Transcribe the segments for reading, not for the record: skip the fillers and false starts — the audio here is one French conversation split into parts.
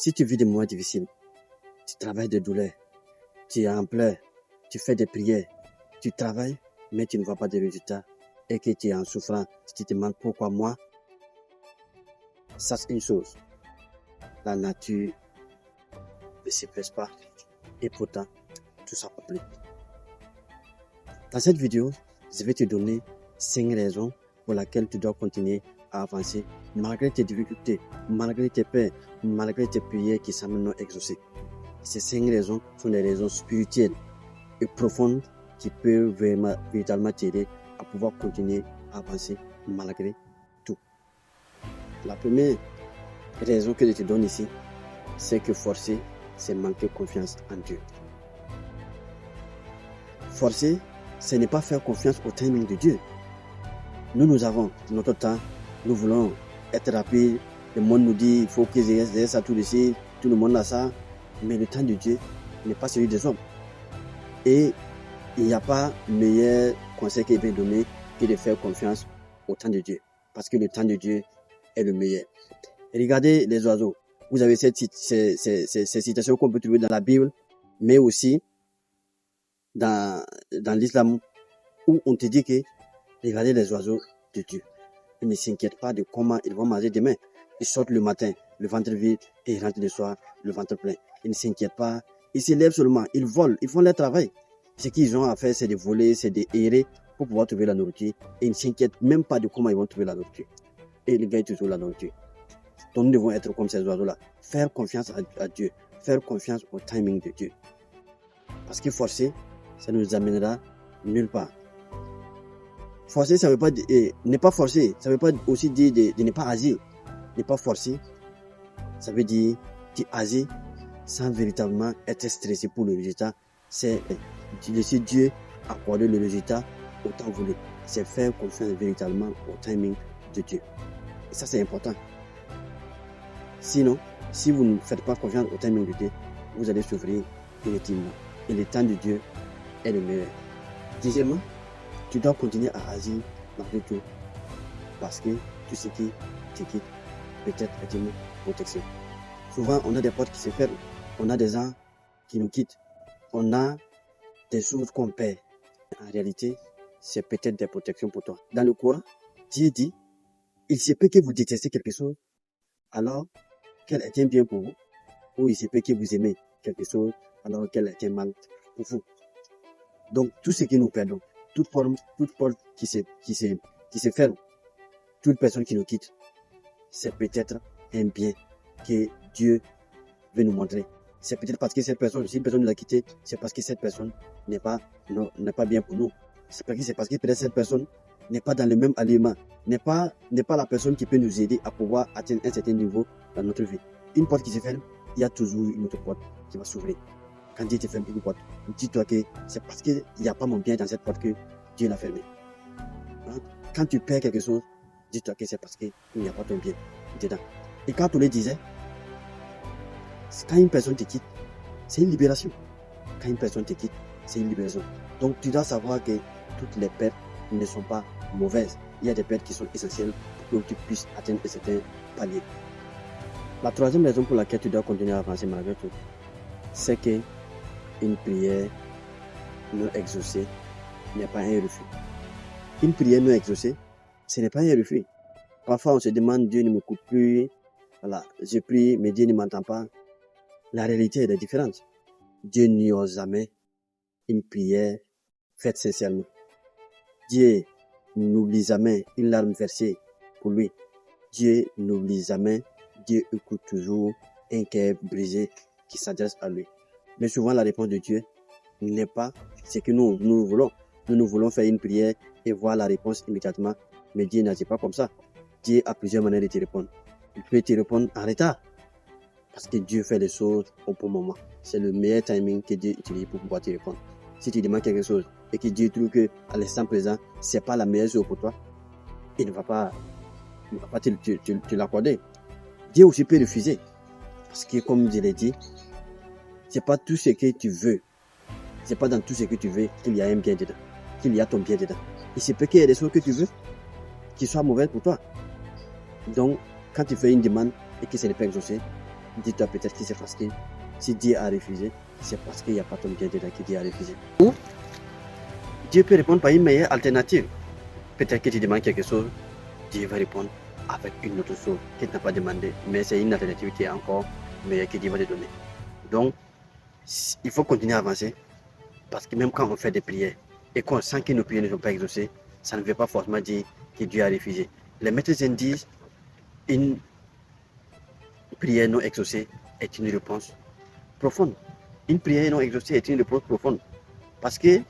Si tu vis des moments difficiles, tu travailles de douleur, tu es en pleurs, tu fais des prières, tu travailles, mais tu ne vois pas de résultats, et que tu es en souffrance, tu te demandes pourquoi moi, sache une chose, la nature ne se presse pas, et pourtant, tout ça va plus. Dans cette vidéo, je vais te donner 5 raisons pour lesquelles tu dois continuer à avancer malgré tes difficultés, malgré tes peurs, malgré tes prières qui semblent non exaucées. Ces 5 raisons sont des raisons spirituelles et profondes qui peuvent véritablement t'aider à pouvoir continuer à avancer malgré tout. La première raison que je te donne ici, c'est que forcer, c'est manquer confiance en Dieu. Forcer, ce n'est pas faire confiance au timing de Dieu. Nous avons notre temps, nous voulons être rapide, le monde nous dit il faut que j'ai ça tout de suite, tout le monde a ça, mais le temps de Dieu n'est pas celui des hommes. Et il n'y a pas meilleur conseil qu'il peut donner que de faire confiance au temps de Dieu, parce que le temps de Dieu est le meilleur. Et regardez les oiseaux, vous avez ces citations qu'on peut trouver dans la Bible, mais aussi dans l'islam, où on te dit que regardez les oiseaux de Dieu. Ils ne s'inquiètent pas de comment ils vont manger demain. Ils sortent le matin, le ventre vide, et ils rentrent le soir, le ventre plein. Ils ne s'inquiètent pas. Ils se lèvent seulement. Ils volent. Ils font leur travail. Ce qu'ils ont à faire, c'est de voler, c'est d'errer pour pouvoir trouver la nourriture. Et ils ne s'inquiètent même pas de comment ils vont trouver la nourriture. Et ils gagnent toujours la nourriture. Donc nous devons être comme ces oiseaux-là. Faire confiance à Dieu. Faire confiance au timing de Dieu. Parce que forcer, ça nous amènera nulle part. Forcer, ça veut pas dire, ne pas forcer, ça veut pas aussi dire de ne pas agir. Ne pas forcer, ça veut dire agir sans véritablement être stressé pour le résultat. C'est laisser Dieu accorder le résultat au temps voulu. C'est faire confiance véritablement au timing de Dieu. Et ça, c'est important. Sinon, si vous ne faites pas confiance au timing de Dieu, vous allez souffrir inutilement. Et le temps de Dieu est le meilleur. Deuxièmement, tu dois continuer à agir malgré tout, parce que tout ce qui te quitte peut-être est une protection. Souvent, on a des portes qui se ferment, on a des gens qui nous quittent, on a des choses qu'on perd. En réalité, c'est peut-être des protections pour toi. Dans le Coran, Dieu dit, il se peut que vous détestez quelque chose, alors qu'elle est un bien pour vous, ou il se peut que vous aimez quelque chose, alors qu'elle est un mal pour vous. Donc, tout ce que nous perdons, toute porte qui se ferme, toute personne qui nous quitte, c'est peut-être un bien que Dieu veut nous montrer. C'est peut-être parce que si une personne nous a quitté, c'est parce que cette personne n'est pas bien pour nous. C'est parce que peut-être cette personne n'est pas dans le même alignement, n'est pas la personne qui peut nous aider à pouvoir atteindre un certain niveau dans notre vie. Une porte qui se ferme, il y a toujours une autre porte qui va s'ouvrir. Quand Dieu te ferme une porte, dis-toi que c'est parce qu'il n'y a pas mon bien dans cette porte que Dieu l'a fermée. Quand tu perds quelque chose, dis-toi que c'est parce qu'il n'y a pas ton bien dedans. Et quand on le disait, quand une personne te quitte, c'est une libération. Quand une personne te quitte, c'est une libération. Donc tu dois savoir que toutes les pertes ne sont pas mauvaises. Il y a des pertes qui sont essentielles pour que tu puisses atteindre un certain palier. La troisième raison pour laquelle tu dois continuer à avancer malgré tout, c'est que une prière non exaucée n'est pas un refus. Une prière non exaucée, ce n'est pas un refus. Parfois, on se demande, Dieu ne me coupe plus. Voilà, je prie, mais Dieu ne m'entend pas. La réalité est différente. Dieu n'ignore jamais une prière faite sincèrement. Dieu n'oublie jamais une larme versée pour lui. Dieu n'oublie jamais. Dieu écoute toujours un cœur brisé qui s'adresse à lui. Mais souvent, la réponse de Dieu n'est pas ce que nous voulons. Nous voulons faire une prière et voir la réponse immédiatement. Mais Dieu n'agit pas comme ça. Dieu a plusieurs manières de te répondre. Il peut te répondre en retard. Parce que Dieu fait les choses au bon moment. C'est le meilleur timing que Dieu utilise pour pouvoir te répondre. Si tu demandes quelque chose et que Dieu trouve que à l'instant présent, c'est pas la meilleure chose pour toi, il ne va pas te l'accorder. Dieu aussi peut refuser. Parce que comme je l'ai dit, c'est pas tout ce que tu veux. C'est pas dans tout ce que tu veux qu'il y a un bien dedans. Qu'il y a ton bien dedans. Il se peut qu'il y ait des choses que tu veux qui soient mauvaises pour toi. Donc, quand tu fais une demande et que ce n'est pas exaucé, dis-toi peut-être que c'est parce que si Dieu a refusé, c'est parce qu'il n'y a pas ton bien dedans que Dieu a refusé. Ou Dieu peut répondre par une meilleure alternative. Peut-être que tu demandes quelque chose, Dieu va répondre avec une autre chose que tu n'as pas demandé, mais c'est une alternative qui est encore meilleure que Dieu va te donner. Donc, il faut continuer à avancer, parce que même quand on fait des prières et qu'on sent que nos prières ne sont pas exaucées, ça ne veut pas forcément dire que Dieu a refusé. Les maîtres disent une prière non exaucée est une réponse profonde. Une prière non exaucée est une réponse profonde, parce que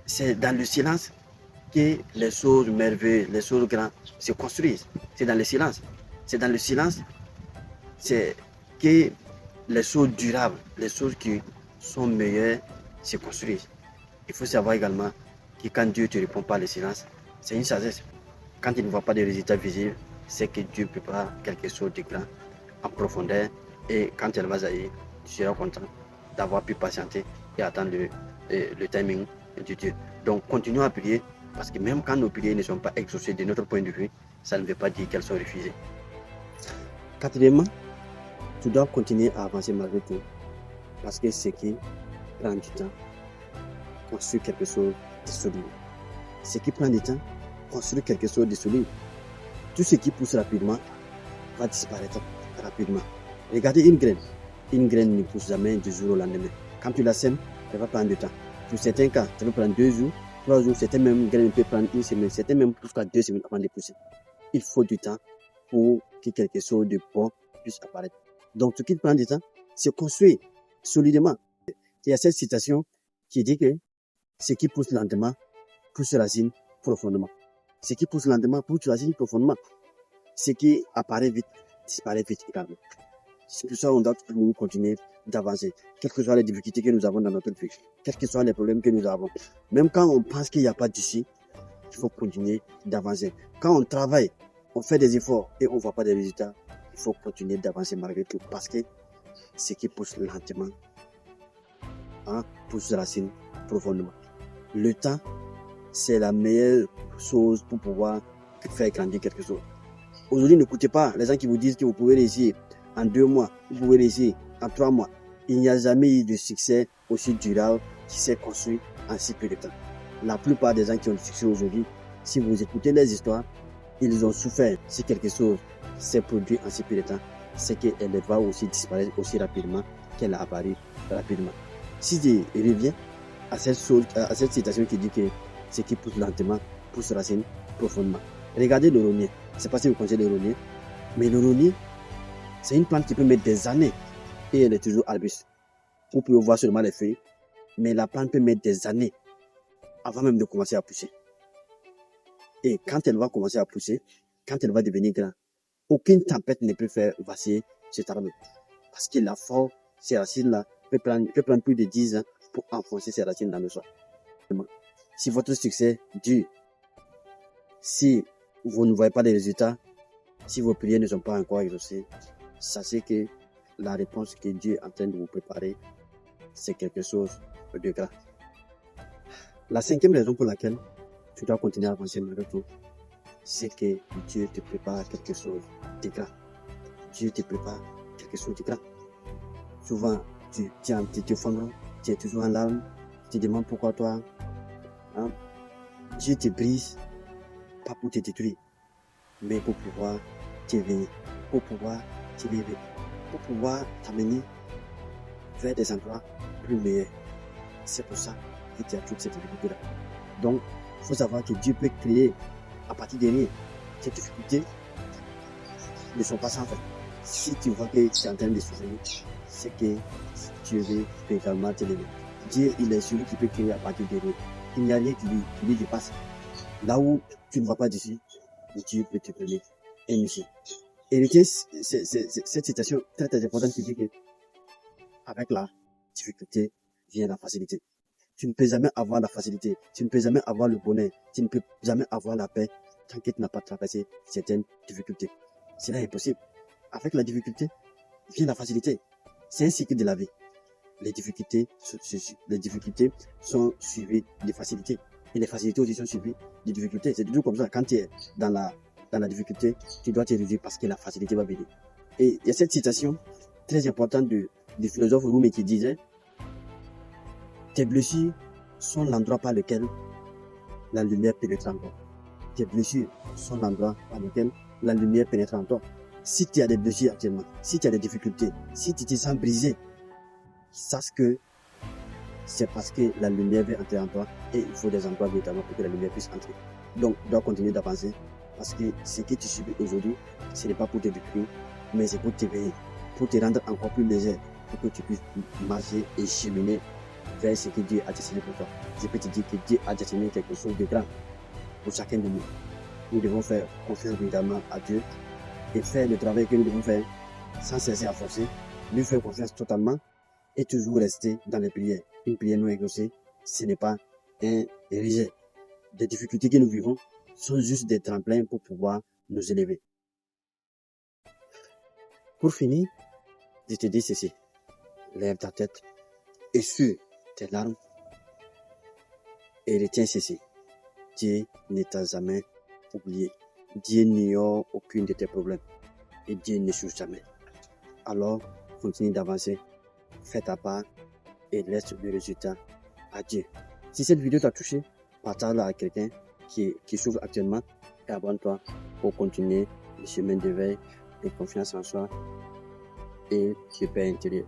c'est dans le silence que les choses merveilleuses, les choses grandes se construisent. C'est dans le silence. C'est dans le silence c'est que les choses durables, les choses qui sont meilleures se construisent. Il faut savoir également que quand Dieu ne te répond pas le silence, c'est une sagesse. Quand il ne voit pas de résultats visibles, c'est que Dieu prépare quelque chose de grand en profondeur, et quand elle va jaillir, tu seras content d'avoir pu patienter et attendre le timing de Dieu. Donc continuons à prier, parce que même quand nos prières ne sont pas exaucées de notre point de vue, ça ne veut pas dire qu'elles sont refusées. Quatrièmement, tu dois continuer à avancer malgré tout, parce que ce qui prend du temps, construire quelque chose de solide. Ce qui prend du temps, construire quelque chose de solide. Tout ce qui pousse rapidement va disparaître rapidement. Regardez une graine. Une graine ne pousse jamais du jour au lendemain. Quand tu la sèmes, ça va prendre du temps. Pour certains cas, ça va prendre 2 jours, 3 jours. Certaines même graines peuvent prendre 1 semaine. Certaines même jusqu'à 2 semaines avant de pousser. Il faut du temps pour que quelque chose de bon puisse apparaître. Donc, ce qui prend du temps, c'est construire solidement. Il y a cette citation qui dit que ce qui pousse lentement pousse racine profondément. Ce qui pousse lentement pousse racine profondément. Ce qui apparaît vite disparaît vite également. C'est pour ça qu'on doit toujours continuer d'avancer, quelles que soient les difficultés que nous avons dans notre vie, quels que soient les problèmes que nous avons. Même quand on pense qu'il n'y a pas d'issue, il faut continuer d'avancer. Quand on travaille, on fait des efforts et on ne voit pas de résultats, il faut continuer d'avancer malgré tout, parce que ce qui pousse lentement pousse racine profondément. Le temps, c'est la meilleure chose pour pouvoir faire grandir quelque chose. Aujourd'hui, n'écoutez pas les gens qui vous disent que vous pouvez réussir en 2 mois, vous pouvez réussir en 3 mois. Il n'y a jamais eu de succès aussi durable qui s'est construit en si peu de temps. La plupart des gens qui ont du succès aujourd'hui, si vous écoutez les histoires, ils ont souffert. Si quelque chose s'est produit en si peu de temps, c'est qu'elle va aussi disparaître aussi rapidement qu'elle a apparu rapidement. Si je reviens à cette citation qui dit que ce qui pousse lentement pousse racine profondément. Regardez le rognier. Je ne sais pas si vous connaissez le rognier, mais le rognier, c'est une plante qui peut mettre des années et elle est toujours arbuste. Vous pouvez voir seulement les feuilles, mais la plante peut mettre des années avant même de commencer à pousser. Et quand elle va commencer à pousser, quand elle va devenir grande, aucune tempête ne peut faire vaciller cet arbre. Parce que la force, ces racines-là, peut prendre plus de 10 ans pour enfoncer ses racines dans le sol. Si votre succès dure, si vous ne voyez pas les résultats, si vos prières ne sont pas encore exaucées, sachez que la réponse que Dieu est en train de vous préparer, c'est quelque chose de grand. La 5e raison pour laquelle tu dois continuer à avancer malgré tout, c'est que Dieu te prépare quelque chose de grand. Dieu te prépare quelque chose de grand. Souvent, tu te fondres, tu es toujours en larmes, tu te demandes pourquoi toi. Dieu te brise, pas pour te détruire, mais pour pouvoir t'éveiller, pour pouvoir t'élever, pour pouvoir t'amener vers des endroits plus meilleurs. C'est pour ça que tu as toute cette difficulté-là. Donc, il faut savoir que Dieu peut créer à partir de rien. Ces difficultés ne sont pas sans fin. Si tu vois que tu es en train de souffrir, c'est que Dieu peut également t'élever. Dieu, il est celui qui peut créer à partir de rien. Il n'y a rien qui lui dépasse. Là où tu ne vois pas d'ici, Dieu peut te donner un mission. Et retenez cette citation très très importante qui dit que avec la difficulté vient la facilité. Tu ne peux jamais avoir la facilité, tu ne peux jamais avoir le bonheur, tu ne peux jamais avoir la paix tant que tu n'as pas traversé certaines difficultés. Cela est impossible. Avec la difficulté vient la facilité. C'est un cycle de la vie. Les difficultés sont suivies de facilités. Et les facilités aussi sont suivies de difficultés. C'est toujours comme ça. Quand tu es dans la difficulté, tu dois te réduire parce que la facilité va venir. Et il y a cette citation très important du philosophe Rumi qui disait tes blessures sont l'endroit par lequel la lumière pénètre en toi. Tes blessures sont l'endroit par lequel la lumière pénètre en toi. Si tu as des blessures actuellement, si tu as des difficultés, si tu te sens brisé, sache que c'est parce que la lumière veut entrer en toi et il faut des endroits véritablement pour que la lumière puisse entrer. Donc, tu dois continuer d'avancer parce que ce que tu subis aujourd'hui, ce n'est pas pour te détruire, mais c'est pour t'éveiller, pour te rendre encore plus léger, pour que tu puisses marcher et cheminer vers ce que Dieu a destiné pour toi. Je peux te dire que Dieu a destiné quelque chose de grand pour chacun de nous. Nous devons faire confiance véritablement à Dieu et faire le travail que nous devons faire sans cesser à forcer, lui faire confiance totalement et toujours rester dans les prières. Une prière non exaucée, ce n'est pas un rejet. Les difficultés que nous vivons sont juste des tremplins pour pouvoir nous élever. Pour finir, je te dis ceci. Lève ta tête, essuie tes larmes et retiens ceci. Dieu ne t'a jamais oublié. Dieu n'ignore aucun de tes problèmes et Dieu n'échoue jamais. Alors, continue d'avancer, fais ta part et laisse le résultat à Dieu. Si cette vidéo t'a touché, partage-la à quelqu'un qui souffre actuellement et abonne-toi pour continuer le chemin d'éveil, de confiance en soi et de paix intérieure.